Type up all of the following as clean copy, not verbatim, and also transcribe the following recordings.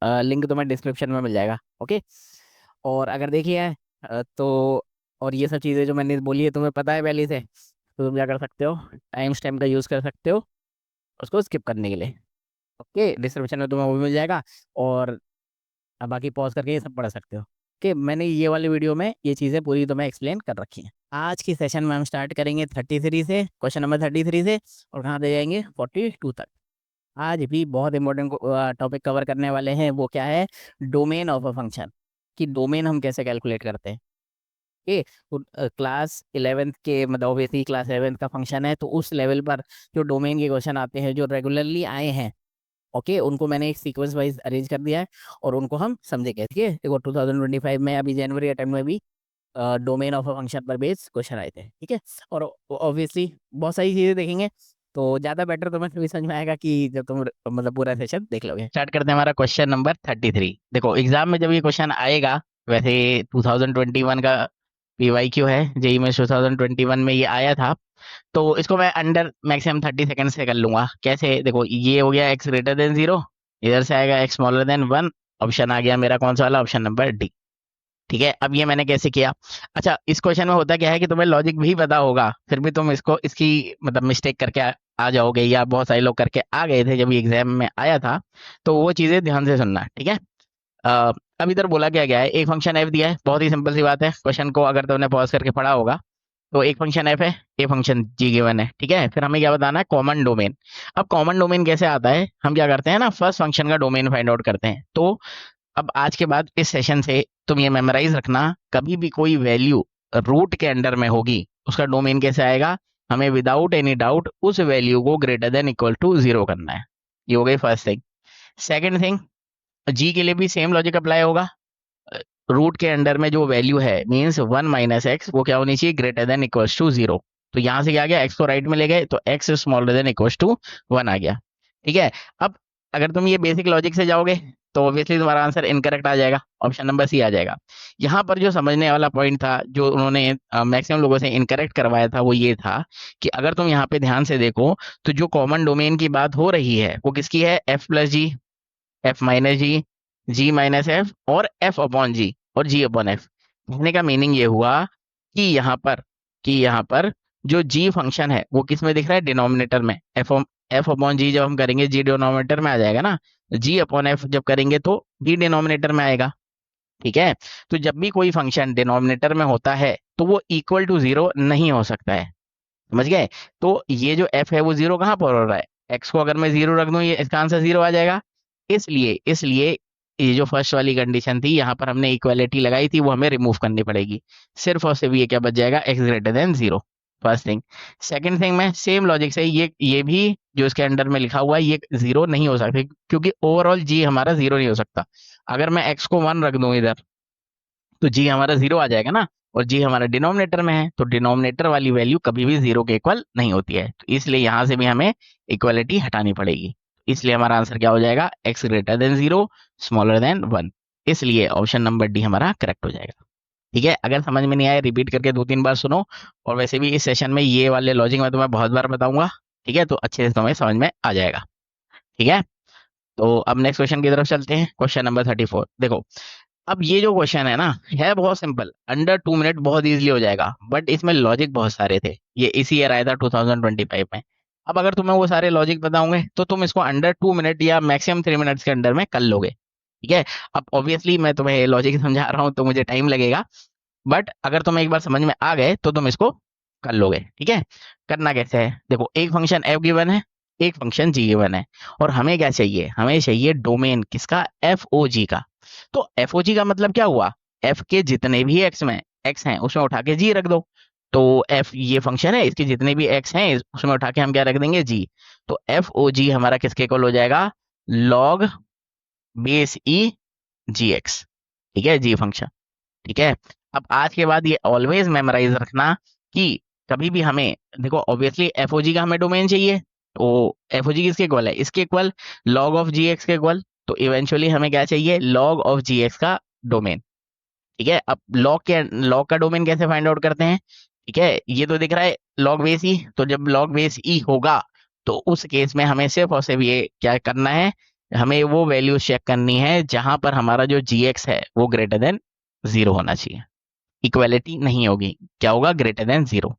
Link तुम्हें description में मिल जाएगा। ओके। और अगर देखिए तो और ये सब चीज़ें जो मैंने बोली है तुम्हें पता है पहले से, तो तुम क्या कर सकते हो, टाइम स्टैम्प का यूज़ कर सकते हो उसको स्किप करने के लिए। ओके, डिस्क्रिप्शन में तुम्हें वो भी मिल जाएगा। और अब बाकी पॉज करके ये सब पढ़ सकते हो। कि मैंने ये वाली वीडियो में ये चीज़ें पूरी तुम्हें एक्सप्लेन कर रखी हैं। आज की सेशन में हम स्टार्ट करेंगे 33 से, क्वेश्चन नंबर 33 से, और कहाँ दे जाएंगे 42 तक। आज भी बहुत इंपॉर्टेंट टॉपिक कवर करने वाले हैं, वो क्या है, डोमेन ऑफ अ फंक्शन, कि डोमेन हम कैसे कैलकुलेट करते हैं। ओके। तो क्लास 11th के मतलब ऑब्वियसली क्लास 11th का फंक्शन है, तो उस लेवल पर जो डोमेन के क्वेश्चन आते हैं जो रेगुलरली आए हैं, ओके, उनको मैंने एक सीक्वेंस वाइज अरेंज कर दिया है और उनको हम समझेंगे। ठीक है, देखो 2025 में अभी जनवरी अटेम्प्ट में भी डोमेन ऑफ अ फंक्शन पर बेस्ड क्वेश्चन आए थे। ठीक है, और ऑब्वियसली बहुत सारी चीजें देखेंगे, तो ज्यादा बेटर तुम्हें भी समझ में आएगा कि जब तुम मतलब पूरा सेशन देख लोगे। स्टार्ट करते हैं हमारा क्वेश्चन नंबर 33। देखो एग्जाम में जब ये क्वेश्चन आएगा, वैसे 2021 का पीवाईक्यू है, जेई में 2021 में ये आया था, तो इसको मैं अंडर मैक्सिमम 30 सेकंड से कर लूंगा। कैसे, देखो ये हो गया x ग्रेटर देन 0, इधर से आएगा x स्मॉलर देन 1, ऑप्शन आ गया मेरा कौन सा वाला, ऑप्शन नंबर डी। ठीक है, अब ये मैंने कैसे किया। अच्छा, इस क्वेश्चन में होता क्या है कि तुम्हें लॉजिक भी पता होगा, फिर भी तुम इसको इसकी मतलब मिस्टेक करके आ जाओगे, या बहुत सारे लोग करके आ गए थे जब ये एग्जाम में आया था, तो वो चीजें ध्यान से सुनना। ठीक है। अ, अब इधर बोला क्या गया है, एक फंक्शन एफ दिया है, बहुत ही सिंपल सी बात है, क्वेश्चन को अगर तुमने पॉज करके पढ़ा होगा, तो एक फंक्शन एफ है, ए फंक्शन जी गिवन है। ठीक है, फिर हमें क्या बताना है, कॉमन डोमेन। अब कॉमन डोमेन कैसे आता है, हम क्या करते हैं ना, फर्स्ट फंक्शन का डोमेन फाइंड आउट करते हैं। तो अब आज के बाद इस सेशन से तुम ये मेमोराइज रखना, कभी भी कोई वैल्यू रूट के अंडर में होगी, उसका डोमेन कैसे आएगा, हमें विदाउट एनी डाउट उस वैल्यू को ग्रेटर देन इक्वल टू 0 करना है। ये हो गई फर्स्ट थिंग। सेकेंड थिंग, जी के लिए भी सेम लॉजिक अप्लाई होगा। रूट के अंडर में जो वैल्यू है मीन्स 1 - x, वो क्या होनी चाहिए, ग्रेटर देन इक्वल्स टू 0। तो यहां से क्या आ गया, x को राइट में ले गए तो x smaller than equals to 1 आ गया। ठीक है। अब अगर तुम ये बेसिक लॉजिक से जाओगे तो ऑब्वियसली तुम्हारा आंसर इनकरेक्ट आ जाएगा, ऑप्शन नंबर सी आ जाएगा। यहाँ पर जो समझने वाला पॉइंट था, जो उन्होंने मैक्सिमम लोगों से इनकरेक्ट करवाया था, वो ये था कि अगर तुम यहाँ पे ध्यान से देखो, तो जो कॉमन डोमेन की बात हो रही है वो किसकी है, एफ प्लस जी, एफ माइनस जी, जी माइनस एफ, और एफ अपॉन जी, और जी अपॉन एफ। कहने का मीनिंग ये हुआ कि यहाँ पर जो जी फंक्शन है वो किस में दिख रहा है, डिनोमिनेटर में। एफ अपॉन जी जब हम करेंगे, जी डिनोमिनेटर में आ जाएगा ना, जी अपॉन एफ जब करेंगे तो जी डिनोमिनेटर में आएगा। ठीक है। तो जब भी कोई फंक्शन डिनोमिनेटर में होता है तो वो इक्वल टू 0 नहीं हो सकता है, समझ गए। तो ये जो एफ है वो 0 कहाँ पर हो रहा है, एक्स को अगर मैं 0 रख दूं, ये इसका आंसर 0 आ जाएगा। इसलिए ये जो फर्स्ट वाली कंडीशन थी, यहाँ पर हमने इक्वालिटी लगाई थी, वो हमें रिमूव करनी पड़ेगी। सिर्फ और सिर्फ ये क्या बच जाएगा, x greater than 0। First thing. Second thing में सेम लॉजिक से ये भी जो इसके अंडर में लिखा हुआ है ये 0 नहीं हो सकता, क्योंकि ओवरऑल जी हमारा 0 नहीं हो सकता। अगर मैं एक्स को 1 रख दूं इधर, तो जी हमारा 0 आ जाएगा ना, और जी हमारा डिनोमिनेटर में है, तो डिनोमिनेटर वाली वैल्यू कभी भी 0 के इक्वल नहीं होती है, तो इसलिए यहां से भी हमें इक्वलिटी हटानी पड़ेगी। इसलिए हमारा आंसर क्या हो जाएगा, x greater than 0 smaller than 1। इसलिए ऑप्शन नंबर डी हमारा करेक्ट हो जाएगा। ठीक है, अगर समझ में नहीं आया रिपीट करके 2-3 बार सुनो, और वैसे भी इस सेशन में ये वाले लॉजिक मैं तुम्हें बहुत बार बताऊंगा। ठीक है, तो अच्छे से तुम्हें समझ में आ जाएगा। ठीक है, तो अब नेक्स्ट क्वेश्चन की तरफ चलते हैं, क्वेश्चन नंबर 34। देखो, अब ये जो क्वेश्चन है ना, है बहुत सिंपल, अंडर 2 मिनट बहुत इजीली हो जाएगा, बट इसमें लॉजिक बहुत सारे थे। ये इसी ईयर आया था 2025 में। अब अगर तुम्हें वो सारे लॉजिक बताऊंगे तो तुम इसको अंडर 2 मिनट या मैक्सिमम 3 मिनट्स के अंडर में कर लोगे। ठीक है। अब ऑब्वियसली मैं तुम्हें लॉजिक समझा रहा हूँ तो मुझे टाइम लगेगा, बट अगर तुम्हें एक बार समझ में आ गए तो तुम इसको कर लोगे। ठीक है। करना कैसे है, देखो एक फंक्शन एफ गिवन है, एक फंक्शन जी गिवन है, और हमें क्या चाहिए, हमें चाहिए डोमेन किसका, एफ ओ जी का। तो एफ ओ जी का मतलब क्या हुआ, एफ के जितने भी एक्स हैं उसमें उठा के जी रख दो। तो एफ ये फंक्शन है, इसके जितने भी एक्स हैं उसमें उठा के हम क्या रख देंगे, जी। तो एफ ओ जी हमारा किसके इक्वल हो जाएगा, लॉग बेस ई जी एक्स। ठीक है, जी फंक्शन। ठीक है। अब आज के बाद ये ऑलवेज मेमोराइज रखना कि कभी भी हमें, देखो ऑब्वियसली एफओजी का हमें डोमेन चाहिए, तो एफओजी किसके इक्वल है, इसके equal, log of g x के इक्वल। तो इवेंचुअली हमें क्या चाहिए, लॉग ऑफ जी एक्स का डोमेन। ठीक है। अब लॉग का डोमेन कैसे फाइंड आउट करते हैं, ठीक है, ये तो दिख रहा है लॉग बेस ई, तो जब लॉग बेस ई होगा तो उस केस में हमें सिर्फ और सिर्फ ये क्या करना है, हमें वो वैल्यू चेक करनी है जहां पर हमारा जो जी एक्स है वो ग्रेटर देन 0 होना चाहिए। इक्वालिटी नहीं होगी, क्या होगा, ग्रेटर देन 0।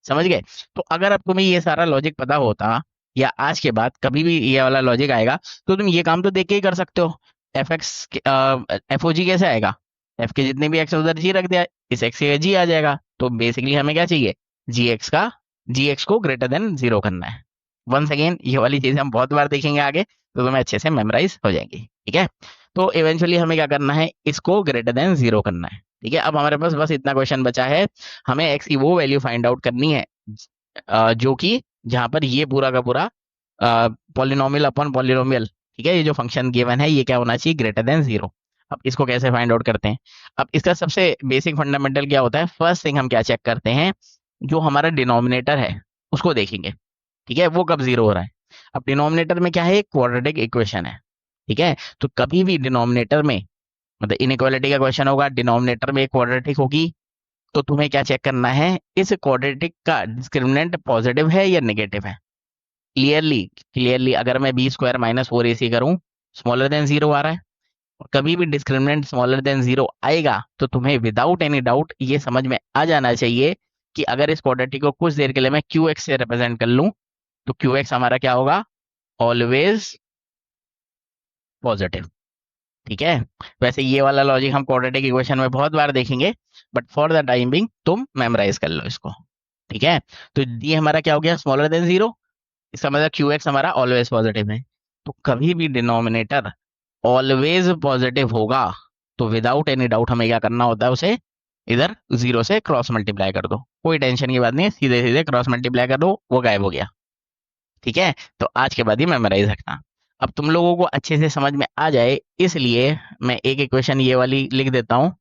समझ गए? तो अगर अब तुम्हें ये सारा लॉजिक पता होता, या आज के बाद कभी भी ये वाला लॉजिक आएगा, तो तुम ये काम तो देख के ही कर सकते हो। एफ एक्स एफ ओ जी कैसे आएगा, एफ के जितने भी एक्स उधर जी रख दिया, इस एक्स का जी आ जाएगा। तो बेसिकली हमें क्या चाहिए, जी एक्स को ग्रेटर देन 0 करना है। वंस अगेन ये वाली चीजें हम बहुत बार देखेंगे आगे, तो तुम्हें अच्छे से मेमोराइज हो जाएंगी। ठीक है, तो इवेंचुअली हमें क्या करना है, इसको ग्रेटर देन 0 करना है। ठीक है, अब हमारे पास बस इतना क्वेश्चन बचा है, हमें एक्स की वो वैल्यू फाइंड आउट करनी है जो कि जहां पर ये पूरा का पूरा पॉलिनोमियल अपॉन पॉलिनोमियल, ठीक है, ये जो फंक्शन गिवन है ये क्या होना चाहिए, ग्रेटर देन 0। अब इसको कैसे फाइंड आउट करते हैं, अब इसका सबसे बेसिक फंडामेंटल क्या होता है, फर्स्ट थिंग हम क्या चेक करते हैं, जो हमारा डिनोमिनेटर है उसको देखेंगे। ठीक है, वो कब 0 हो रहा है, अब डिनोमिनेटर में क्या है, क्वाड्रेटिक इक्वेशन है। ठीक है, तो कभी भी डिनोमिनेटर में, मतलब इनइक्वालिटी का क्वेश्चन होगा, डिनोमिनेटर में क्वाड्रेटिक होगी, तो तुम्हें क्या चेक करना है, इस क्वाड्रेटिक का डिस्क्रिमिनेंट पॉजिटिव है या नेगेटिव है। क्लियरली क्लियरली अगर मैं बी स्क्वायर माइनस 4ac करूं, स्मॉलर देन 0 आ रहा है, और कभी भी डिस्क्रिमिनेंट स्मॉलर देन 0 आएगा, तो तुम्हें विदाउट एनी डाउट ये समझ में आ जाना चाहिए कि अगर इस क्वाड्रेटिक को कुछ देर के लिए मैं क्यू एक्स से रिप्रेजेंट कर लूं, तो क्यू एक्स हमारा क्या होगा, ऑलवेज पॉजिटिव। ठीक है, वैसे ये वाला लॉजिक हम क्वाड्रेटिक इक्वेशन में बहुत बार देखेंगे, but for the time being तुम मेमोराइज कर लो इसको। ठीक है, तो ये हमारा क्या हो गया, स्मॉलर देन 0, इसका मतलब क्यू एक्स हमारा ऑलवेज पॉजिटिव है। तो कभी भी डिनोमिनेटर ऑलवेज पॉजिटिव होगा, तो विदाउट एनी डाउट हमें क्या करना होता है, उसे इधर 0 से क्रॉस मल्टीप्लाई कर दो, कोई टेंशन की बात नहीं है, सीधे सीधे क्रॉस मल्टीप्लाई कर दो, वो गायब हो गया। ठीक है, तो आज के बाद ही मेमोराइज रखना। अब तुम लोगों को अच्छे से समझ में आ जाए, इसलिए मैं एक इक्वेशन ये वाली लिख देता हूँ।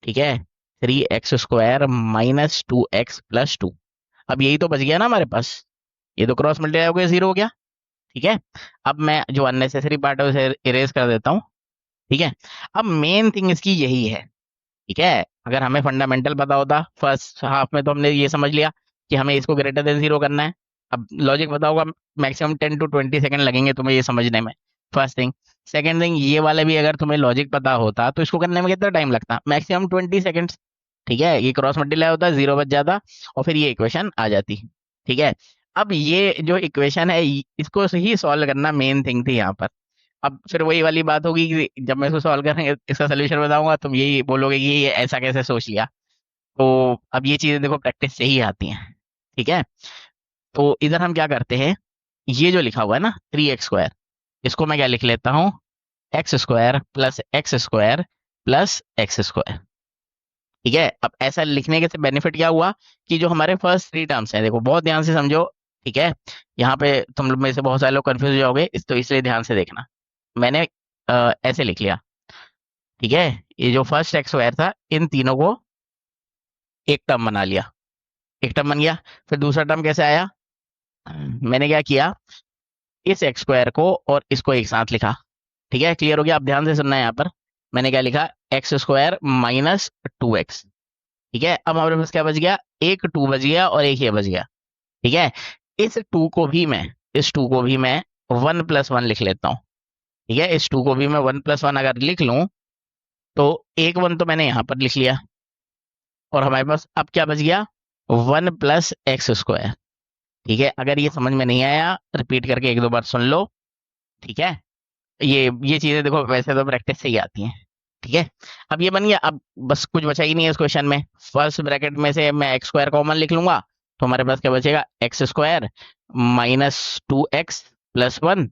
ठीक है, 3x² माइनस 2x+2। अब यही तो बच गया ना हमारे पास, ये तो क्रॉस मल्टीप्लाई हो गया, 0 हो गया। ठीक है, अब मैं जो अननेसेसरी पार्ट है उसे इरेज कर देता हूँ। ठीक है, अब मेन थिंग इसकी यही है। ठीक है, अगर हमें फंडामेंटल पता होता फर्स्ट हाफ में, तो हमने ये समझ लिया कि हमें इसको ग्रेटर देन 0 करना है। अब लॉजिक पता होगा, मैक्सिमम 10 to 20 सेकंड लगेंगे तुम्हें ये समझने में, फर्स्ट थिंग। सेकंड थिंग, ये वाले भी अगर तुम्हें लॉजिक पता होता तो इसको करने में कितना टाइम लगता, मैक्सिमम 20 सेकंड्स। ठीक है, ये क्रॉस मल्टीप्लाई होता, 0 बच जाता, और फिर ये इक्वेशन आ जाती। ठीक है, अब ये जो इक्वेशन है इसको ही सॉल्व करना मेन थिंग थी यहाँ पर। अब फिर वही वाली बात होगी कि जब मैं इसको सॉल्व करेंगे, इसका सोल्यूशन बताऊंगा, तुम यही बोलोगे कि ये ऐसा कैसे सोच लिया। तो अब ये चीजें देखो प्रैक्टिस से ही आती हैं। ठीक है, तो इधर हम क्या करते हैं, ये जो लिखा हुआ है ना 3x², इसको मैं क्या लिख लेता हूँ, x² + x² + x²। ठीक है, अब ऐसा लिखने के से बेनिफिट क्या हुआ, कि जो हमारे फर्स्ट 3 टर्म्स हैं, देखो बहुत ध्यान से समझो। ठीक है, यहाँ पे तुम लोग में से बहुत सारे लोग कंफ्यूज हो जाओगे, तो इसलिए ध्यान से देखना। मैंने ऐसे लिख लिया। ठीक है, ये जो फर्स्ट x² था, इन तीनों को एक टर्म बना लिया, एक टर्म बन गया। फिर दूसरा टर्म कैसे आया, मैंने क्या किया, इस x² को और इसको एक साथ लिखा। ठीक है, क्लियर हो गया, आप ध्यान से सुनना है यहाँ पर। मैंने क्या लिखा, x² माइनस 2x। ठीक है, अब हमारे पास क्या बच गया, एक 2 बच गया और एक ये बच गया। ठीक है, इस 2 को भी मैं 1+1 लिख लेता हूँ। ठीक है, इस 2 को भी मैं 1+1 अगर लिख लूँ, तो एक 1 तो मैंने यहाँ पर लिख लिया, और हमारे पास अब क्या बच गया, 1+x²। ठीक है, अगर ये समझ में नहीं आया, रिपीट करके एक दो बार सुन लो। ठीक है, ये चीजें देखो वैसे तो प्रैक्टिस से ही आती हैं। ठीक है, अब ये बन गया, अब बस कुछ बचा ही नहीं है इस क्वेश्चन में। फर्स्ट ब्रैकेट में से मैं x² कॉमन लिख लूंगा, तो हमारे पास क्या बचेगा, x² माइनस 2x+1।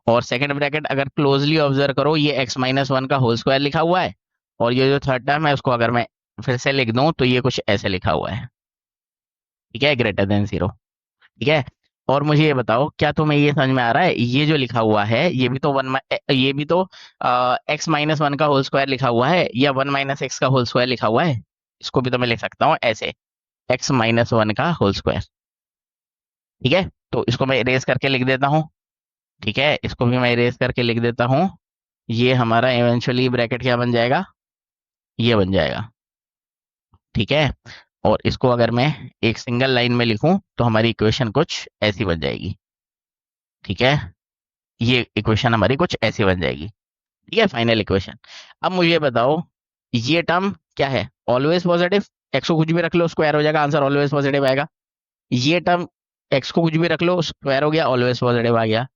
और सेकंड ब्रैकेट अगर क्लोजली ऑब्जर्व करो, ये x-1 का होल स्क्वायर लिखा हुआ है, और ये जो थर्ड टर्म है उसको अगर मैं फिर से लिख दूं, तो ये कुछ ऐसे लिखा हुआ है। ठीक है, ग्रेटर देन 0। ठीक है, और मुझे ये बताओ, क्या तुम्हें ये समझ में आ रहा है, ये जो लिखा हुआ है ये भी तो ये भी तो x-1 का होल स्क्वायर लिखा हुआ है, या 1 - x का होल स्क्वायर लिखा हुआ है। इसको भी तो मैं लिख सकता हूँ ऐसे, x-1 का होल स्क्वायर। ठीक है, तो इसको मैं इरेज करके लिख देता हूँ। ठीक है, इसको भी मैं इरेज करके लिख देता हूँ। ये हमारा इवेंचुअली ब्रैकेट क्या बन जाएगा, ये बन जाएगा। ठीक है, और इसको अगर मैं एक सिंगल लाइन में लिखूं, तो हमारी इक्वेशन कुछ ऐसी बन जाएगी। ठीक है, ये इक्वेशन हमारी कुछ ऐसी बन जाएगी। ठीक है, फाइनल इक्वेशन। अब मुझे बताओ ये टर्म क्या है, ऑलवेज पॉजिटिव, एक्स को कुछ भी रख लो स्क्वायर हो जाएगा, आंसर ऑलवेज पॉजिटिव आएगा। ये टर्म एक्स को कुछ भी रख लो स्क्वायर हो गया, ऑलवेज पॉजिटिव आ गया।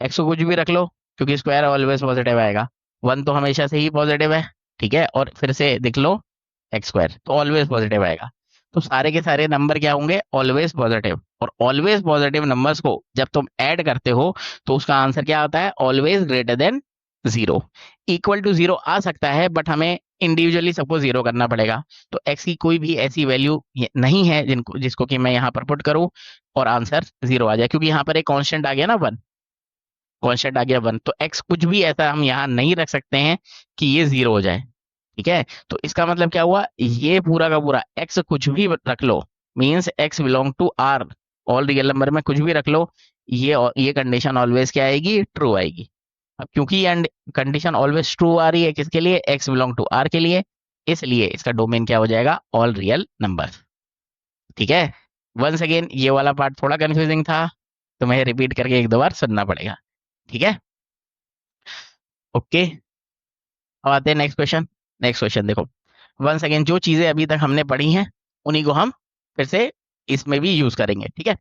एक्स को कुछ भी रख लो क्योंकि स्क्वायर ऑलवेज पॉजिटिव आएगा, वन तो हमेशा से ही पॉजिटिव है। ठीक है, और फिर से देख लो एक्स स्क्वायर तो ऑलवेज पॉजिटिव आएगा। तो सारे के सारे नंबर क्या होंगे, ऑलवेज पॉजिटिव। और ऑलवेज पॉजिटिव नंबर्स को जब तुम ऐड करते हो तो उसका आंसर क्या आता है, always greater than zero. Equal to zero आ सकता है बट हमें इंडिविजुअली सबको जीरो करना पड़ेगा। तो एक्स की कोई भी ऐसी वैल्यू नहीं है जिनको जिसको कि मैं यहाँ पर पुट करूँ और आंसर जीरो आ जाए, क्योंकि यहाँ पर एक कांस्टेंट आ गया ना, वन। कांस्टेंट आ गया वन, तो एक्स कुछ भी ऐसा हम यहाँ नहीं रख सकते हैं कि ये जीरो हो जाए। ठीक है, तो इसका मतलब क्या हुआ, ये पूरा का पूरा एक्स कुछ भी रख लो, means X belong to R, all real number में कुछ भी रख लो, ये कंडीशन ऑलवेज क्या आएगी, ट्रू आएगी। अब क्योंकि ये कंडीशन ऑलवेज ट्रू आ रही है किसके लिए, एक्स बिलोंग टू आर के लिए, इसलिए इसका डोमेन क्या हो जाएगा, ऑल रियल नंबर। ठीक है, वंस अगेन ये वाला पार्ट थोड़ा कंफ्यूजिंग था, तो मैं रिपीट करके एक दो बार सुनना पड़ेगा। ठीक है, ओके। अब आते हैं नेक्स्ट क्वेश्चन। नेक्स्ट क्वेश्चन देखो, वंस अगेन जो चीजें अभी तक हमने पढ़ी हैं उन्हीं को हम फिर से इसमें भी यूज करेंगे। ठीक है,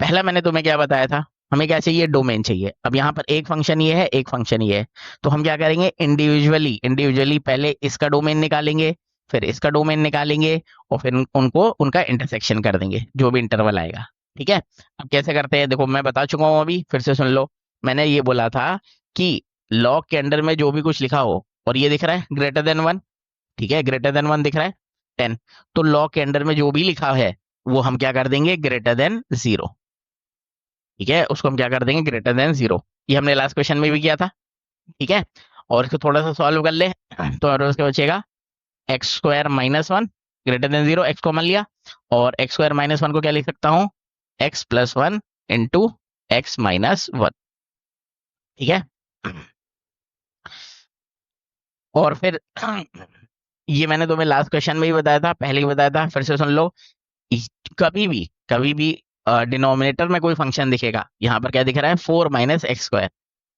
पहला मैंने तुम्हें क्या बताया था, हमें क्या चाहिए, डोमेन चाहिए। अब यहाँ पर एक फंक्शन ये है, एक फंक्शन ये है, तो हम क्या करेंगे, इंडिविजुअली इंडिविजुअली पहले इसका डोमेन निकालेंगे, फिर इसका डोमेन निकालेंगे, और फिर उनको उनका इंटरसेक्शन कर देंगे जो भी इंटरवल आएगा। ठीक है, अब कैसे करते हैं देखो, मैं बता चुका हूँ अभी, फिर से सुन लो। मैंने ये बोला था कि लॉग के अंडर में जो भी कुछ लिखा हो और ये दिख रहा है ग्रेटर देन वन, ठीक है, ग्रेटर देन वन दिख रहा है 10, तो लॉग के अंडर में जो भी लिखा है वो हम क्या कर देंगे, ग्रेटर देन जीरो। ठीक है, उसको हम क्या कर देंगे, ग्रेटर देन जीरो। ये हमने लास्ट क्वेश्चन में भी किया था। ठीक है, और इसको थोड़ा सा सॉल्व कर ले तो और उसके बचेगा x square minus one, greater than zero, x common लिया, और एक्स स्क्वायर माइनस वन को क्या लिख सकता हूँ, x plus one into x minus one. ठीक है, और फिर ये मैंने तुम्हें लास्ट क्वेश्चन में ही बताया था, पहले ही बताया था, फिर से सुन लो। कभी भी डिनोमिनेटर में कोई फंक्शन दिखेगा, यहाँ पर क्या दिख रहा है, four minus x square,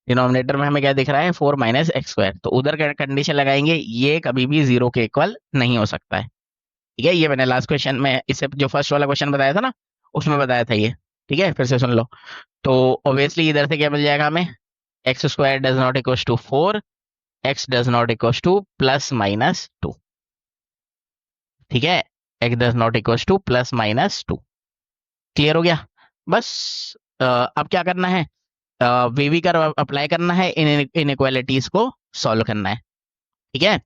denominator में हमें क्या दिख रहा है, फोर माइनस एक्स स्क्वायर, तो उधर कंडीशन लगाएंगे, ये कभी भी जीरो के इक्वल नहीं हो सकता है। ठीक है, ये मैंने लास्ट क्वेश्चन में, इससे जो फर्स्ट वाला क्वेश्चन बताया था ना, उसमें बताया था ये। ठीक है, फिर से सुन लो। तो ऑब्वियसली इधर से क्या मिल जाएगा हमें, x square does not equal to four, x does not equal to plus minus two. ठीक है, x does not equal to plus minus two. Clear हो गया, बस। अब क्या करना है, वेवी कर्व अप्लाई करना है, इन इनइक्वालिटीज को सॉल्व करना है। ठीक है,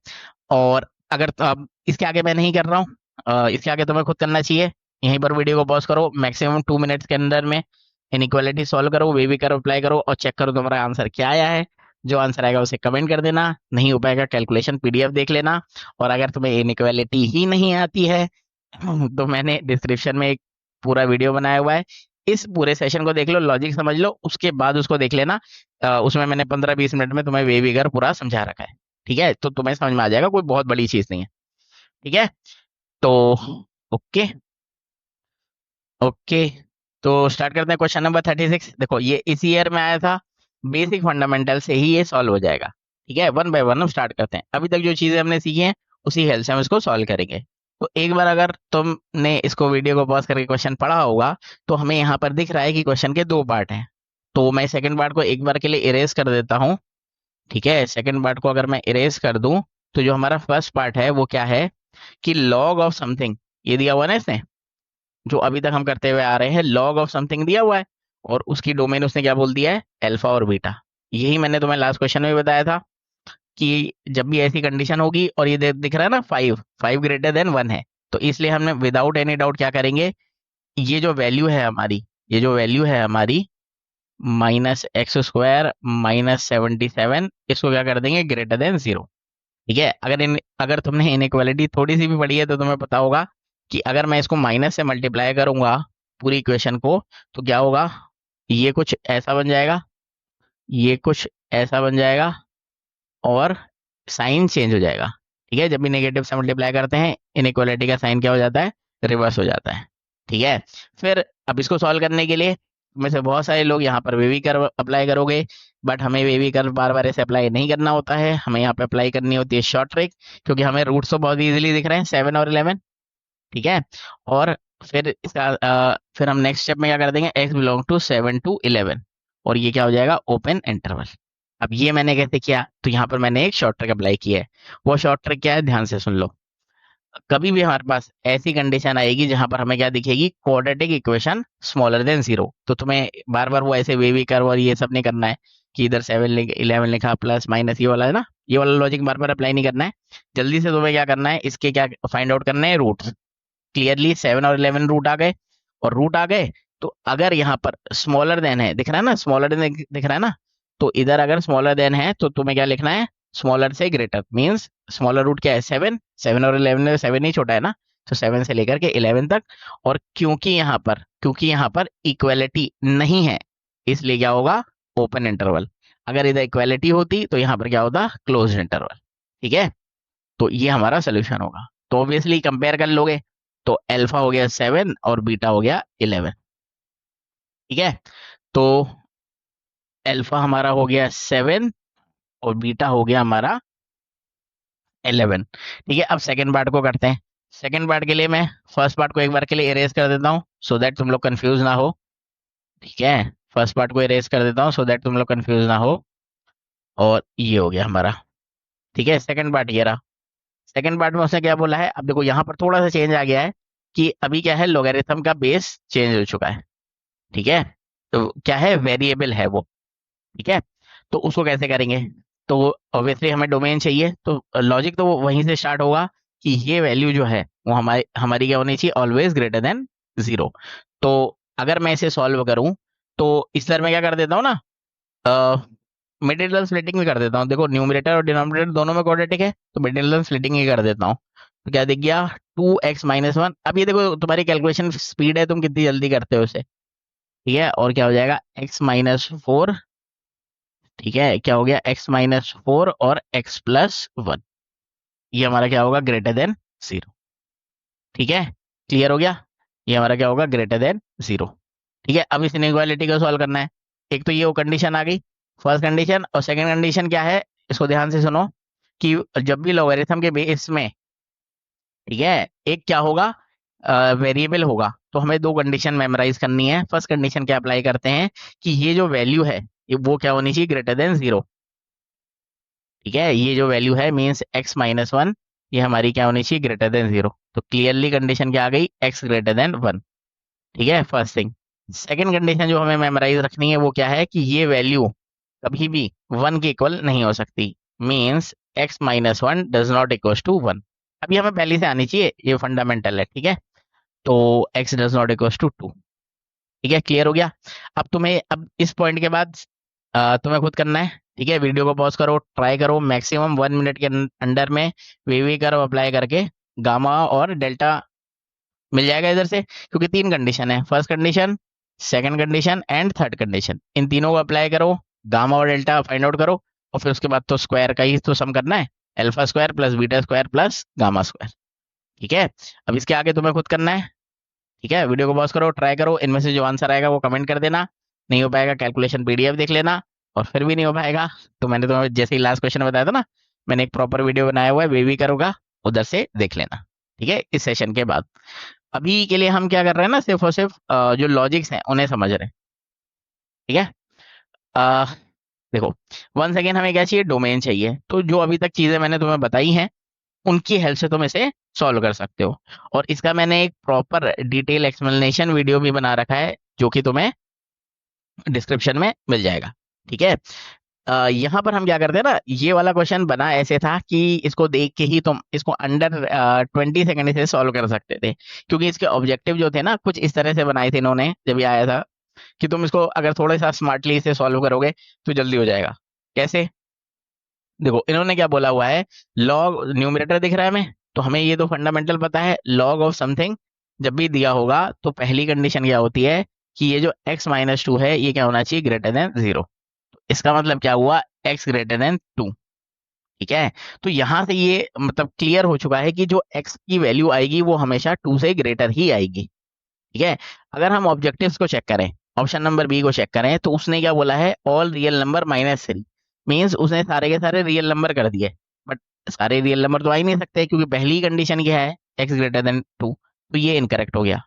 और अगर अब इसके आगे मैं नहीं कर रहा हूँ, इसके आगे तुम्हें खुद करना चाहिए। यहीं पर वीडियो को पॉज करो, मैक्सिमम 2 मिनट्स के अंदर में इनइक्वालिटी सॉल्व करो, वेवी कर्व अप्लाई करो, और चेक करो तुम्हारा आंसर क्या आया है। जो आंसर आएगा उसे कमेंट कर देना, नहीं हो पाएगा कैलकुलेशन पीडीएफ देख लेना। और अगर तुम्हें इनइक्वालिटी ही नहीं आती है तो मैंने डिस्क्रिप्शन में एक पूरा वीडियो बनाया हुआ है, इस पूरे सेशन को देख लो, लॉजिक समझ लो, उसके बाद उसको देख लेना। उसमें मैंने 15-20 मिनट में तुम्हें वे विगर पूरा समझा रखा है। ठीक है, तो तुम्हें समझ में आ जाएगा, कोई बहुत बड़ी चीज नहीं है। ठीक है, तो ओके, ओके, तो स्टार्ट करते हैं क्वेश्चन नंबर 36। देखो ये इसी ईयर में आया था, बेसिक फंडामेंटल से ही ये सॉल्व हो जाएगा। ठीक है, वन बाय वन हम स्टार्ट करते हैं, अभी तक जो चीजें हमने सीखी हैं उसी हेल्प से हम इसको सॉल्व करेंगे। तो एक बार अगर तुमने इसको वीडियो को पॉज करके क्वेश्चन पढ़ा होगा, तो हमें यहाँ पर दिख रहा है कि क्वेश्चन के दो पार्ट हैं। तो मैं सेकंड पार्ट को एक बार के लिए इरेज कर देता हूँ। ठीक है, सेकंड पार्ट को अगर मैं इरेज कर दूं, तो जो हमारा फर्स्ट पार्ट है वो क्या है, कि लॉग ऑफ समथिंग, ये दिया हुआ है ना इसने, जो अभी तक हम करते हुए आ रहे हैं, लॉग ऑफ समथिंग दिया हुआ है, और उसकी डोमेन उसने क्या बोल दिया है, अल्फा और बीटा। यही मैंने तुम्हें लास्ट क्वेश्चन में बताया था कि जब भी ऐसी कंडीशन होगी, और ये दिख रहा है ना, five five greater than one है, तो इसलिए हमने विदाउट एनी डाउट क्या करेंगे, ये जो वैल्यू है हमारी, ये जो वैल्यू है हमारी माइनस एक्स स्क्वायर माइनस 77, इसको क्या कर देंगे, ग्रेटर देन जीरो। ठीक है, अगर तुमने इनइक्वालिटी थोड़ी सी भी पढ़ी है तो तुम्हें पता होगा कि अगर मैं इसको माइनस से मल्टीप्लाई करूंगा पूरी इक्वेशन को, तो क्या होगा, ये कुछ ऐसा बन जाएगा, ये कुछ ऐसा बन जाएगा, और साइन चेंज हो जाएगा। ठीक है, जब भी नेगेटिव से मल्टीप्लाई करते हैं, इनइक्वालिटी का साइन क्या हो जाता है, रिवर्स हो जाता है। ठीक है, फिर अब इसको सॉल्व करने के लिए में से बहुत सारे लोग यहाँ पर वेवी कर्व अप्लाई करोगे, बट हमें वेवी कर्व बार बार ऐसे अप्लाई नहीं करना होता है, हमें यहाँ पे अप्लाई करनी होती है शॉर्ट ट्रिक, क्योंकि हमें रूट्स तो बहुत इजीली दिख रहे हैं 7 और 11। ठीक है। और फिर इसका फिर हम नेक्स्ट स्टेप में क्या कर देंगे, x बिलोंग टू 7 to 11, और ये क्या हो जाएगा, ओपन इंटरवल। अब ये मैंने कैसे किया, तो यहाँ पर मैंने एक शॉर्ट ट्रिक अप्लाई किया है। वो शॉर्ट ट्रिक क्या है, ध्यान से सुन लो। कभी भी हमारे पास ऐसी कंडीशन आएगी जहां पर हमें क्या दिखेगी, क्वाड्रेटिक इक्वेशन स्मॉलर देन 0, तो तुम्हें बार बार वो ऐसे वेवी कर्व और ये सब नहीं करना है कि इधर 11 लिखा प्लस माइनस, ये वाला है ना, ये वाला लॉजिक बार बार अप्लाई नहीं करना है। जल्दी से तुम्हें क्या करना है, इसके क्या फाइंड आउट करना है, रूट्स। क्लियरली 7 और 11 रूट आ गए, और रूट आ गए तो अगर यहाँ पर स्मॉलर देन है, दिख रहा है ना, स्मॉलर देन दिख रहा है ना, तो इधर अगर स्मॉलर देन है तो तुम्हें क्या लिखना है, स्मॉलर से ग्रेटर, मींस स्मॉलर रूट क्या है, 7। 7 और 11 में 7 ही छोटा है ना, तो 7 से लेकर के 11 तक। और क्योंकि यहाँ पर इक्वेलिटी नहीं है, इसलिए क्या होगा, ओपन इंटरवल। अगर इधर इक्वेलिटी होती तो यहाँ पर क्या होता, क्लोज इंटरवल। ठीक है, तो ये हमारा सोल्यूशन होगा। तो ऑब्वियसली कंपेयर कर लोगे, तो अल्फा हो गया 7 और बीटा हो गया 11। ठीक है, तो अल्फा हमारा हो गया 7 और बीटा हो गया हमारा 11। ठीक है, अब सेकेंड पार्ट को करते हैं। सेकेंड पार्ट के लिए मैं फर्स्ट पार्ट को एक बार के लिए इरेज कर देता हूँ, सो दैट तुम लोग कंफ्यूज ना हो। ठीक है, फर्स्ट पार्ट को इरेज कर देता हूँ सो दैट तुम लोग कंफ्यूज ना हो, और ये हो गया हमारा। ठीक है, सेकेंड पार्ट ये रहा। सेकेंड पार्ट में उसने क्या बोला है, अब देखो यहाँ पर थोड़ा सा चेंज आ गया है कि अभी क्या है, लोगरिथम का बेस चेंज हो चुका है। ठीक है, तो क्या है, वेरिएबल है वो। ठीक है, तो उसको कैसे करेंगे, तो ऑब्वियसली हमें डोमेन चाहिए, तो लॉजिक तो वो वहीं से स्टार्ट होगा कि ये वैल्यू जो है वो हमारी हमारी क्या होनी चाहिए, ऑलवेज ग्रेटर देन 0। तो अगर मैं इसे सॉल्व करूं, तो इस तरह मैं क्या कर देता हूँ ना, मिड टर्म स्प्लिटिंग भी कर देता हूँ। देखो न्यूमरेटर और डिनोमिनेटर दोनों में क्वाड्रेटिक है, तो मिड टर्म स्प्लिटिंग ही कर देता हूँ। तो क्या दिख गया, 2x-1। अब ये देखो तुम्हारी कैलकुलेशन स्पीड है, तुम कितनी जल्दी करते हो उसे। ठीक है, और क्या हो जाएगा, x-4। ठीक है, क्या हो गया, x-4 और x+1, ये हमारा क्या होगा, ग्रेटर देन 0। ठीक है, क्लियर हो गया, ये हमारा क्या होगा, ग्रेटर देन 0। ठीक है, अब इस इनइक्वालिटी को सॉल्व करना है। एक तो ये वो कंडीशन आ गई, फर्स्ट कंडीशन, और सेकंड कंडीशन क्या है, इसको ध्यान से सुनो, कि जब भी लॉगरिथम के बेस में, ठीक है, एक क्या होगा, वेरिएबल होगा, तो हमें दो कंडीशन मेमोराइज करनी है। फर्स्ट कंडीशन क्या अप्लाई करते हैं कि ये जो वैल्यू है, वो क्या होनी चाहिए, ग्रेटर देन 0। ठीक है, ये जो वैल्यू है मीन्स x-1, ये हमारी क्या होनी चाहिए, ग्रेटर देन 0। तो क्लियरली कंडीशन क्या आ गई, x ग्रेटर देन 1। ठीक है, फर्स्ट थिंग। सेकंड कंडीशन जो हमें मेमोराइज रखनी है वो क्या है, कि ये वैल्यू कभी भी 1 के इक्वल नहीं हो सकती, means x-1 does not equal to 1। अभी हमें पहले से आनी चाहिए, ये फंडामेंटल है। ठीक है, तो x does not equal to 2। ठीक है, क्लियर हो गया। अब तुम्हें, अब इस पॉइंट के बाद तुम्हें खुद करना है। ठीक है, वीडियो को पॉज करो, ट्राई करो, मैक्सिमम 1 मिनट के अंडर में वेवी कर्व अप्लाई करके गामा और डेल्टा मिल जाएगा इधर से, क्योंकि तीन कंडीशन है, first condition, second condition and third condition. इन तीनों को अप्लाई करो, गामा और डेल्टा फाइंड आउट करो, और फिर उसके बाद तो स्क्वायर का ही तो सम करना है, alpha square plus beta square plus gamma square. ठीक है, अब इसके आगे तुम्हें खुद करना है। ठीक है, वीडियो को पॉज करो, ट्राई करो, इनमें से जो आंसर आएगा वो कमेंट कर देना। नहीं हो पाएगा, कैलकुलेशन पीडीएफ देख लेना, और फिर भी नहीं हो पाएगा तो मैंने तुम्हें जैसे ही लास्ट क्वेश्चन बताया था ना, मैंने एक प्रॉपर वीडियो बनाया हुआ है, वे भी करूँगा, उधर से देख लेना। ठीक है, इस सेशन के बाद अभी के लिए हम क्या कर रहे हैं ना, सिर्फ और सिर्फ जो लॉजिक्स हैं उन्हें समझ रहे हैं। ठीक है, अ, देखो, वन सेकेंड हमें क्या चाहिए, डोमेन चाहिए। तो जो अभी तक चीजें मैंने तुम्हें बताई हैं, उनकी हेल्प से तुम इसे सॉल्व कर सकते हो, और इसका मैंने एक प्रॉपर डिटेल एक्सप्लेनेशन वीडियो भी बना रखा है, जो कि तुम्हें डिस्क्रिप्शन में मिल जाएगा। ठीक है, यहाँ पर हम क्या करते हैं ना, ये वाला क्वेश्चन बना ऐसे था कि इसको देख के ही तुम इसको अंडर 20 सेकंड से सॉल्व कर सकते थे, क्योंकि इसके ऑब्जेक्टिव जो थे ना कुछ इस तरह से बनाए थे इन्होंने जब ये आया था, कि तुम इसको अगर थोड़ा सा स्मार्टली इसे सॉल्व करोगे तो जल्दी हो जाएगा। कैसे, देखो इन्होंने क्या बोला हुआ है, लॉग न्यूमरेटर दिख रहा है हमें, तो हमें ये तो फंडामेंटल पता है, लॉग ऑफ समथिंग जब भी दिया होगा तो पहली कंडीशन क्या होती है, कि ये जो x-2 है ये क्या होना चाहिए, ग्रेटर देन 0। इसका मतलब क्या हुआ, x ग्रेटर देन 2। ठीक है, तो यहां से ये मतलब क्लियर हो चुका है कि जो x की वैल्यू आएगी वो हमेशा 2 से ग्रेटर ही आएगी। ठीक है, अगर हम ऑब्जेक्टिव्स को चेक करें, ऑप्शन नंबर बी को चेक करें तो उसने क्या बोला है, ऑल रियल नंबर -3। मीन्स उसने सारे के सारे रियल नंबर कर दिए, बट सारे रियल नंबर तो आ ही नहीं सकते, क्योंकि पहली कंडीशन क्या है, x ग्रेटर देन 2, तो ये इनकरेक्ट हो गया।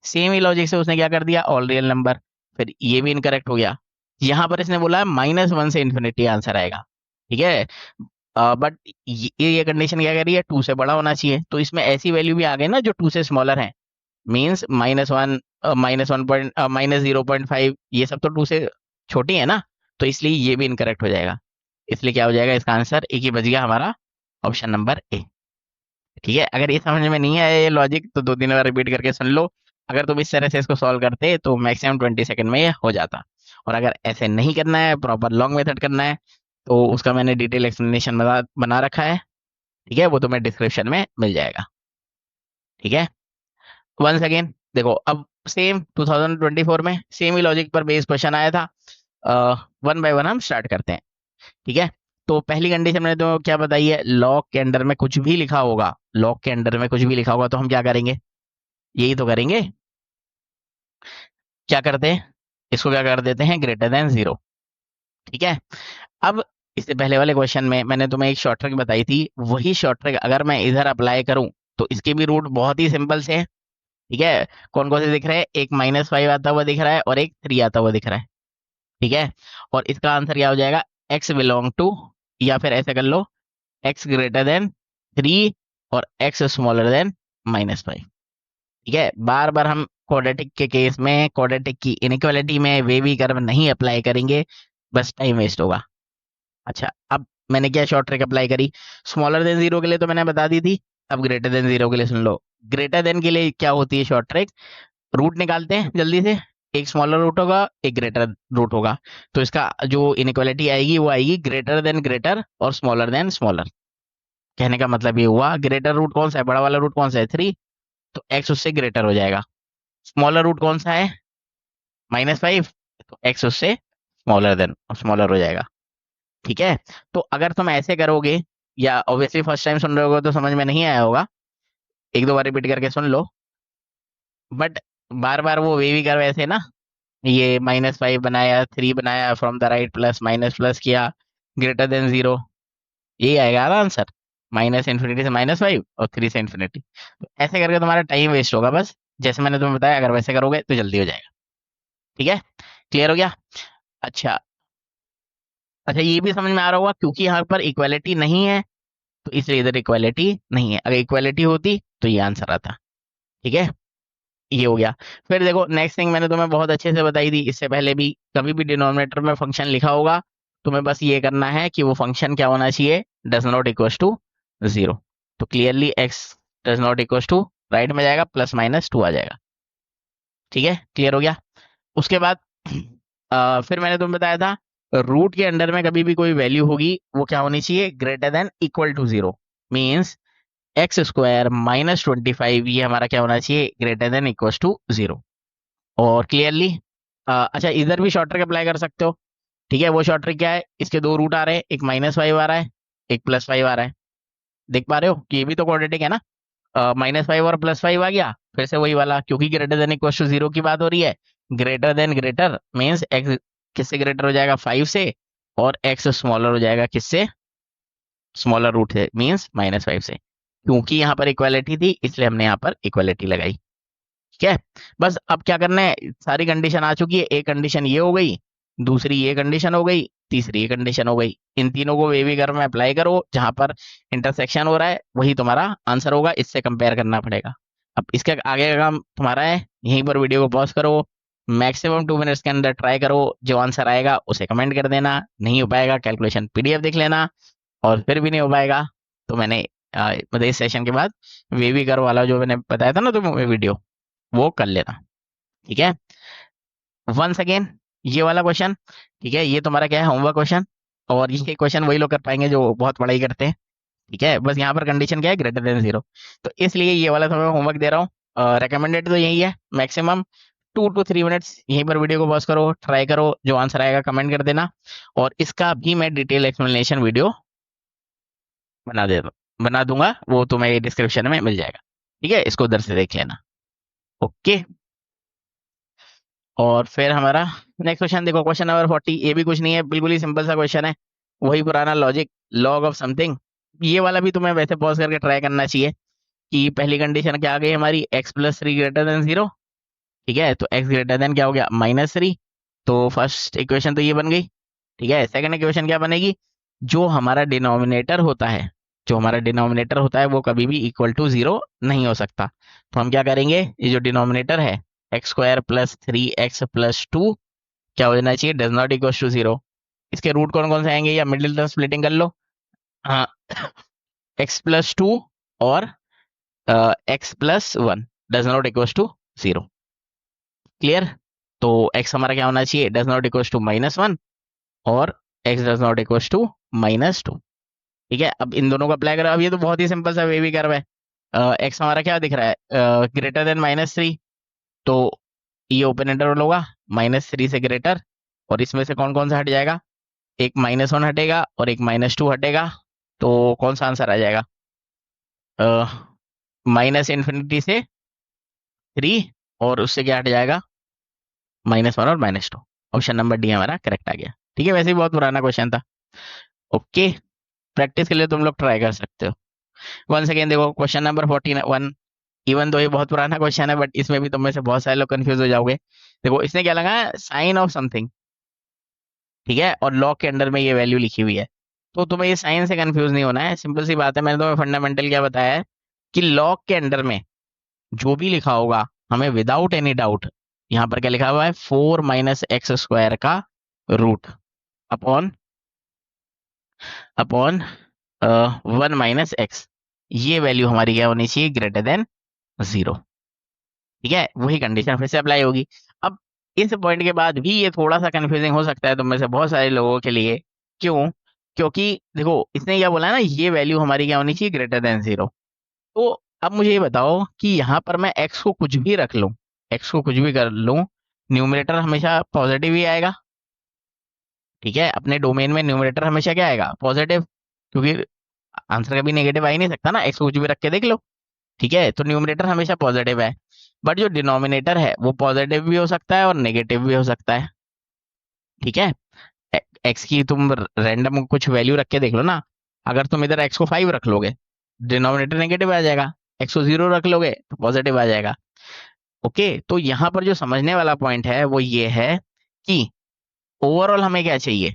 सेम ही लॉजिक से उसने क्या कर दिया, ऑल रियल नंबर, फिर ये भी इनकरेक्ट हो गया। यहाँ पर इसने बोला -1 से इन्फिनिटी आंसर आएगा, ठीक है। बट ये कंडीशन क्या कर रही है, 2 से बड़ा होना चाहिए, तो इसमें ऐसी वैल्यू भी आ गई ना जो 2 से स्मॉलर है। मीन्स -1, -0.5, ये सब तो 2 से छोटी है ना, तो इसलिए ये भी इनकरेक्ट हो जाएगा। इसलिए क्या हो जाएगा, इसका आंसर एक ही बच गया हमारा, ऑप्शन नंबर ए। ठीक है, अगर ये समझ में नहीं आया ये लॉजिक तो 2-3 बार रिपीट करके सुन लो। अगर तुम इस तरह से इसको सॉल्व करते तो मैक्सिमम 20 सेकंड में ये हो जाता। और अगर ऐसे नहीं करना है, प्रॉपर लॉन्ग मेथड करना है, तो उसका मैंने डिटेल एक्सप्लेनेशन बना रखा है, ठीक है, वो तुम्हें डिस्क्रिप्शन में मिल जाएगा। ठीक है, वंस अगेन देखो, अब सेम 2024 में सेम ही लॉजिक पर बेस्ड क्वेश्चन आया था। वन बाय वन हम स्टार्ट करते हैं। ठीक है, तो पहली कंडीशन मैंने तो क्या बताई है, लॉग के अंडर में कुछ भी लिखा होगा, लॉग के अंडर में कुछ भी लिखा होगा तो हम क्या करेंगे, यही तो करेंगे। क्या करते हैं, इसको क्या कर देते हैं, ग्रेटर देन 0। ठीक है, अब इससे पहले वाले क्वेश्चन में मैंने तुम्हें एक शॉर्ट ट्रिक बताई थी, वही शॉर्ट ट्रिक अगर मैं इधर अप्लाई करूं तो इसके भी रूट बहुत ही सिंपल से हैं। ठीक है, कौन कौन से दिख रहे हैं, एक -5 आता हुआ दिख रहा है और एक 3 आता हुआ दिख रहा है। ठीक है, और इसका आंसर क्या हो जाएगा, x बिलोंग टू, या फिर ऐसे कर लो, x ग्रेटर देन 3 और x स्मॉलर देन -5। ठीक है, बार बार हम क्वाड्रेटिक के केस में, क्वाड्रेटिक की इनइक्वालिटी में वेवी कर्व नहीं अप्लाई करेंगे, बस टाइम वेस्ट होगा। अच्छा, अब मैंने क्या शॉर्ट ट्रिक अप्लाई करी, स्मॉलर देन 0 के लिए तो मैंने बता दी थी, अब ग्रेटर देन 0 के लिए सुन लो। ग्रेटर देन के लिए क्या होती है शॉर्ट ट्रिक, रूट निकालते हैं जल्दी से, एक स्मॉलर रूट होगा एक ग्रेटर रूट होगा, तो इसका जो इनइक्वालिटी आएगी वो आएगी ग्रेटर देन ग्रेटर और स्मॉलर देन स्मॉलर। कहने का मतलब ये हुआ, ग्रेटर रूट कौन सा है, बड़ा वाला रूट कौन सा है, 3, तो एक्स उससे ग्रेटर हो जाएगा। स्मॉलर रूट कौन सा है, -5, तो एक्स उससे स्मॉलर देन स्मॉलर हो जाएगा। ठीक है, तो अगर तुम ऐसे करोगे, या ऑब्वियसली फर्स्ट टाइम सुन रहे होगे तो समझ में नहीं आया होगा, एक दो बार रिपीट करके सुन लो, बट बार बार वो वे भी कर वैसे ना, ये -5 बनाया, 3 बनाया, from the right plus minus plus किया, ग्रेटर देन 0, यही आएगा ना आंसर, -इन्फिनिटी से -5 और 3 से इन्फिनिटी। तो ऐसे करके तुम्हारा टाइम वेस्ट होगा, बस जैसे मैंने तुम्हें बताया, अगर वैसे करोगे तो जल्दी हो जाएगा। ठीक है, क्लियर हो गया। अच्छा, अच्छा ये भी समझ में आ रहा होगा, क्योंकि यहाँ पर इक्वालिटी नहीं है तो इसलिए इधर इक्वालिटी नहीं है, अगर इक्वालिटी होती तो ये आंसर आता। ठीक है, ये हो गया। फिर देखो नेक्स्ट थिंग मैंने तुम्हें बहुत अच्छे से बताई थी इससे पहले भी, कभी भी डिनोमिनेटर में फंक्शन लिखा होगा, तुम्हें बस ये करना है कि वो फंक्शन क्या होना चाहिए, डज नॉट इक्वल टू 0। तो clearly x does not equal to, right में जाएगा, +-2 आ जाएगा। ठीक है, क्लियर हो गया। उसके बाद फिर मैंने तुम्हें बताया था, रूट के अंडर में कभी भी कोई वैल्यू होगी वो क्या होनी चाहिए, greater than equal to 0। Means x² -25 ये हमारा क्या होना चाहिए, ग्रेटर देन इक्वल टू 0। और क्लियरली अच्छा इधर भी शॉर्ट ट्रिक अप्लाई कर सकते हो। ठीक है, वो शॉर्ट ट्रिक क्या है, इसके दो रूट आ रहे हैं, एक -5 आ रहा है, एक +5 आ रहा है। देख पा रहे हो कि ये भी तो क्वाड्रेटिक है ना, -5 और +5 आ गया, फिर से वही वाला, क्योंकि ग्रेटर देन इक्वल टू 0 की बात हो रही है। Greater then greater means x किससे ग्रेटर हो जाएगा, 5 से, और एक्स स्मॉलर हो जाएगा किससे, स्मॉलर रूट से, मीन्स -5 से। क्योंकि यहाँ पर इक्वालिटी थी इसलिए हमने यहाँ पर इक्वालिटी लगाई। ठीक है, बस अब क्या करना है, सारी कंडीशन आ चुकी है, एक कंडीशन ये हो गई, दूसरी ये कंडीशन हो गई, तीसरी ये कंडीशन हो गई, इन तीनों को वेवी कर्व में अप्लाई करो, जहां पर इंटरसेक्शन हो रहा है वही तुम्हारा आंसर होगा, इससे कंपेयर करना पड़ेगा। अब इसके आगे का काम तुम्हारा है, यहीं पर वीडियो को पॉज करो, मैक्सिमम 2 मिनट्स के अंदर ट्राई करो, जो आंसर आएगा उसे कमेंट कर देना, नहीं हो पाएगा कैलकुलेशन पीडीएफ देख लेना, और फिर भी नहीं हो पाएगा तो मैंने मतलब इस सेशन के बाद वेवी कर्व वाला जो मैंने बताया था ना तुम्हें वीडियो, वो कर लेना। ठीक है, वंस अगेन ये वाला क्वेश्चन, ठीक है, ये तुम्हारा क्या है, होमवर्क क्वेश्चन, और ये क्वेश्चन वही लोग कर पाएंगे जो बहुत पढ़ाई करते हैं। ठीक है, बस यहाँ पर कंडीशन क्या है, ग्रेटर देन 0, तो इसलिए ये वाला तुम्हें होमवर्क दे रहा हूँ। रिकमेंडेड तो यही है, मैक्सिमम 2 to 3 मिनट्स यहीं पर वीडियो को पॉज करो, ट्राई करो, जो आंसर आएगा कमेंट कर देना, और इसका भी मैं डिटेल एक्सप्लेनेशन वीडियो बना दे बना दूंगा, वो तुम्हें डिस्क्रिप्शन में मिल जाएगा। ठीक है, इसको उधर से देख लेना। ओके। और फिर हमारा नेक्स्ट क्वेश्चन देखो, क्वेश्चन नंबर 40। ये भी कुछ नहीं है, बिल्कुल ही सिंपल सा क्वेश्चन है, वही पुराना लॉजिक, लॉग ऑफ समथिंग। ये वाला भी तुम्हें वैसे पॉज करके ट्राई करना चाहिए कि पहली कंडीशन क्या आ गई हमारी, x plus three greater than zero. ठीक है, तो x ग्रेटर देन क्या हो गया, -3। तो फर्स्ट इक्वेशन तो ये बन गई। ठीक है, सेकंड इक्वेशन क्या बनेगी, जो हमारा डिनोमिनेटर होता है, जो हमारा डिनोमिनेटर होता है वो कभी भी इक्वल टू जीरो नहीं हो सकता। तो हम क्या करेंगे, ये जो डिनोमिनेटर है x square plus three x plus two क्या हो जाना चाहिए, does not equal to zero. इसके रूट कौन कौन से आएंगे, या मिडिल टर्म स्प्लिटिंग कर लो। हाँ, एक्स प्लस टू और x plus one does not equal to zero. Clear. तो एक्स हमारा क्या होना चाहिए, डज नॉट इक्वल टू -1 और x does not equal to -2। ठीक है, अब इन दोनों को अप्लाई करो। अब ये तो बहुत ही सिंपल सा वे भी कर्व है। एक्स हमारा क्या दिख रहा है, ग्रेटर देन -3। तो ये ओपन इंटरवल होगा -3 से ग्रेटर, और इसमें से कौन कौन सा हट जाएगा, एक -1 हटेगा और एक -2 हटेगा। तो कौन सा आंसर आ जाएगा, माइनस इन्फिनिटी से 3, और उससे क्या हट जाएगा, -1 और -2। ऑप्शन नंबर डी हमारा करेक्ट आ गया। ठीक है, वैसे ही बहुत पुराना क्वेश्चन था। ओके, प्रैक्टिस के लिए तुम लोग ट्राई कर सकते हो। वन सेकेंड देखो, क्वेश्चन नंबर 41। इवन दो ये बहुत पुराना क्वेश्चन है, बट इसमें भी तुम में से बहुत सारे लोग कंफ्यूज हो जाओगे। देखो, इसने क्या लगा है, साइन ऑफ समथिंग। ठीक है, और लॉग के अंडर में ये वैल्यू लिखी हुई है। तो तुम्हें ये साइन से कंफ्यूज नहीं होना है, सिंपल सी बात है। मैंने तुम्हें फंडामेंटल क्या बताया है कि लॉग के अंडर में जो भी लिखा होगा, हमें विदाउट एनी डाउट, यहाँ पर क्या लिखा हुआ है, 4 - x² का रूट अपॉन अपॉन 1 - x, ये वैल्यू हमारी क्या होनी चाहिए, ग्रेटर देन जीरो। ठीक है, वही कंडीशन फिर से अप्लाई होगी। अब इस पॉइंट के बाद भी ये थोड़ा सा कंफ्यूजिंग हो सकता है तुम में से बहुत सारे लोगों के लिए। क्यों, क्योंकि देखो इसने क्या बोला है ना, ये वैल्यू हमारी क्या होनी चाहिए, ग्रेटर देन जीरो। तो अब मुझे ये बताओ कि यहाँ पर मैं एक्स को कुछ भी रख लूँ, एक्स को कुछ भी कर लूँ, न्यूमरेटर हमेशा पॉजिटिव ही आएगा। ठीक है, अपने डोमेन में न्यूमरेटर हमेशा क्या आएगा, पॉजिटिव, क्योंकि आंसर कभी नेगेटिव आ ही नहीं सकता ना, एक्स को कुछ भी रख के देख लो। ठीक है, तो न्यूमरेटर हमेशा पॉजिटिव है, बट जो डिनोमिनेटर है वो पॉजिटिव भी हो सकता है और नेगेटिव भी हो सकता है। ठीक है, एक्स की तुम रैंडम कुछ वैल्यू रख के देख लो ना। अगर तुम इधर एक्स को 5 रख लोगे, डिनोमिनेटर नेगेटिव आ जाएगा। एक्स को 0 रख लोगे तो पॉजिटिव आ जाएगा। ओके, तो यहाँ पर जो समझने वाला पॉइंट है वो ये है कि ओवरऑल हमें क्या चाहिए,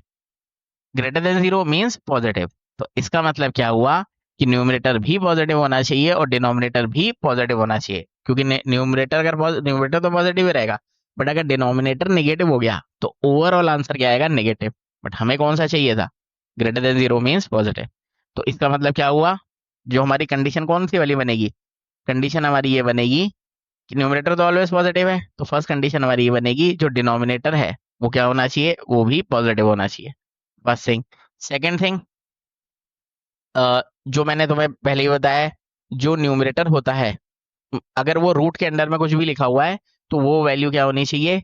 greater than zero means positive. तो इसका मतलब क्या हुआ कि न्यूमरेटर भी पॉजिटिव होना चाहिए और डिनोमिनेटर भी पॉजिटिव होना चाहिए, क्योंकि न्यूमरेटर अगर न्यूमरेटर तो पॉजिटिव ही रहेगा, बट अगर डिनोमिनेटर नेगेटिव हो गया तो ओवरऑल आंसर क्या आएगा, नेगेटिव। बट हमें कौन सा चाहिए था, greater than zero means positive. तो इसका मतलब क्या हुआ, जो हमारी कंडीशन कौन सी वाली बनेगी, कंडीशन हमारी ये बनेगी कि न्यूमरेटर तो ऑलवेज पॉजिटिव है, तो फर्स्ट कंडीशन हमारी ये बनेगी, जो डिनोमिनेटर है वो क्या होना चाहिए, वो भी पॉजिटिव होना चाहिए। First thing. सेकेंड थिंग, जो मैंने तुम्हें पहले ही बताया है, जो न्यूमरेटर होता है, अगर वो रूट के अंडर में कुछ भी लिखा हुआ है तो वो वैल्यू क्या होनी चाहिए,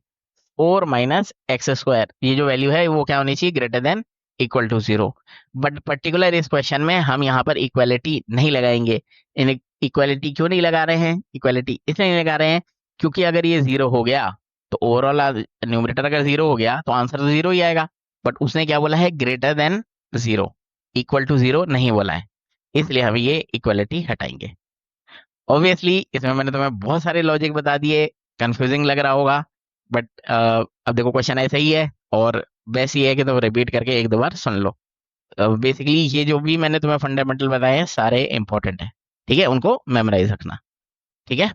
4 - x²। ये जो वैल्यू है वो क्या होनी चाहिए, greater than equal to zero. But particular इस क्वेश्चन में हम यहाँ पर इक्वालिटी नहीं लगाएंगे। इन इक्वालिटी क्यों नहीं लगा रहे हैं, इक्वालिटी इसलिए नहीं लगा रहे हैं क्योंकि अगर ये जीरो हो गया तो ओवरऑल न्यूमरेटर अगर जीरो हो गया तो आंसर तो जीरो ही आएगा। बट उसने क्या बोला है, greater than zero, equal to zero नहीं बोला है, इसलिए हम ये इक्वालिटी हटाएंगे। ऑब्वियसली इसमें मैंने तुम्हें बहुत सारे लॉजिक बता दिए, कंफ्यूजिंग लग रहा होगा, बट अब देखो क्वेश्चन ऐसा ही है, और बेस्ट ये है कि तुम रिपीट करके एक दो बार सुन लो। बेसिकली ये जो भी मैंने तुम्हें फंडामेंटल बताए हैं सारे इंपॉर्टेंट हैं। ठीक है, उनको मेमोराइज रखना। ठीक है।